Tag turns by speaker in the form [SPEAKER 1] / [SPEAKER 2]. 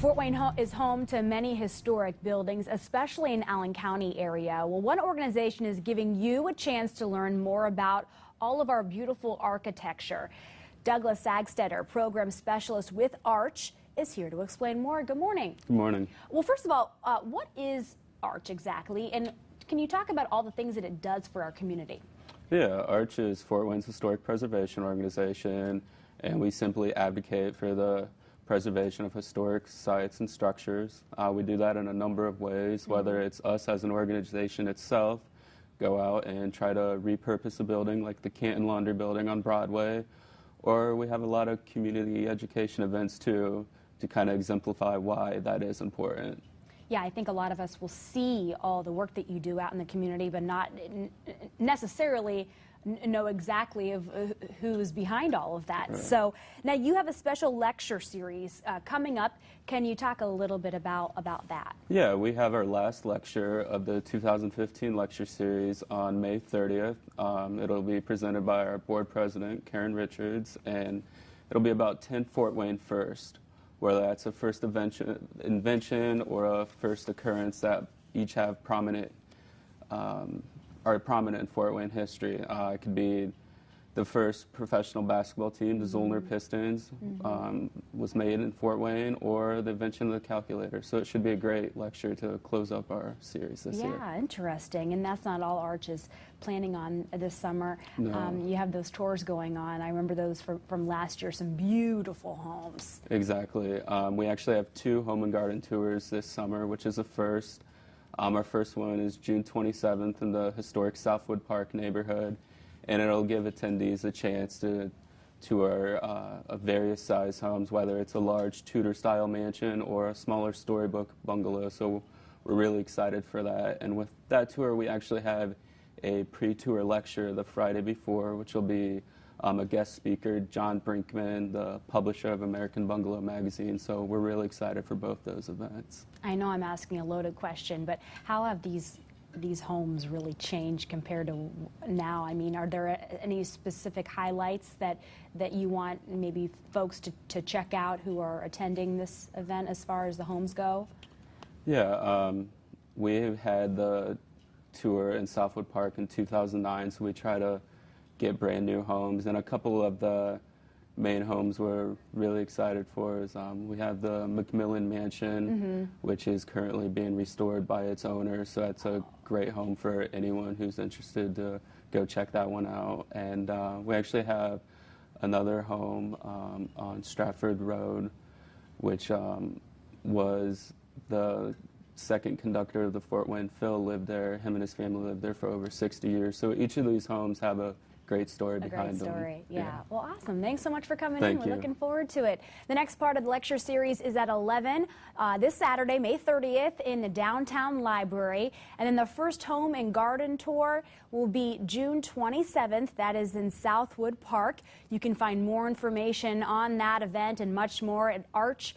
[SPEAKER 1] Fort Wayne is home to many historic buildings, especially in Allen County area. Well, one organization is giving you a chance to learn more about all of our beautiful architecture. Douglas Sagstetter, program specialist with Arch, is here to explain more. Good morning.
[SPEAKER 2] Good morning.
[SPEAKER 1] Well, first of all, what is Arch exactly? And can you talk about all the things that it does for our community?
[SPEAKER 2] Yeah, Arch is Fort Wayne's historic preservation organization, and we simply advocate for the preservation of historic sites and structures. We do that in a number of ways, whether it's us as an organization itself, go out and try to repurpose a building like the Canton Laundry building on Broadway, or we have a lot of community education events too to kind of exemplify why that is important.
[SPEAKER 1] Yeah, I think a lot of us will see all the work that you do out in the community, but not necessarily know exactly of who's behind all of that. Right. So now you have a special lecture series coming up. Can you talk a little bit about that?
[SPEAKER 2] Yeah, we have our last lecture of the 2015 lecture series on May 30th. It'll be presented by our board president, Karen Richards, and it'll be about 10 Fort Wayne first, whether that's a first invention or a first occurrence that each have prominent are prominent in Fort Wayne history. It could be the first professional basketball team, the Zollner Pistons, was made in Fort Wayne, or the invention of the calculator. So it should be a great lecture to close up our series this year.
[SPEAKER 1] Yeah, interesting. And that's not all Arch is planning on this summer.
[SPEAKER 2] No.
[SPEAKER 1] You have those tours going on. I remember those from last year, some beautiful homes.
[SPEAKER 2] Exactly. We actually have 2 home and garden tours this summer, which is a first. Our first one is June 27th in the historic Southwood Park neighborhood, and it'll give attendees a chance to tour various size homes, whether it's a large Tudor-style mansion or a smaller storybook bungalow. So we're really excited for that. And with that tour, we actually have a pre-tour lecture the Friday before, which will be a guest speaker, John Brinkman, the publisher of American Bungalow magazine. So we're really excited for both those events.
[SPEAKER 1] I know I'm asking a loaded question, but how have these homes really changed compared to now? I mean, are there any specific highlights that you want maybe folks to check out who are attending this event as far as the homes go?
[SPEAKER 2] Yeah, we had the tour in Southwood Park in 2009, so we try to get brand new homes, and a couple of the main homes we're really excited for is we have the McMillan Mansion, which is currently being restored by its owner, so that's a great home for anyone who's interested to go check that one out. And we actually have another home on Stratford Road, which was the second conductor of the Fort Wayne Phil lived there. Him and his family lived there for over 60 years. So each of these homes have a great story behind them.
[SPEAKER 1] A great story, yeah. Well, awesome. Thanks so much for coming in.
[SPEAKER 2] Thank you.
[SPEAKER 1] We're looking forward to it. The next part of the lecture series is at 11 this Saturday, May 30th, in the downtown library. And then the first home and garden tour will be June 27th. That is in Southwood Park. You can find more information on that event and much more at archfw.org.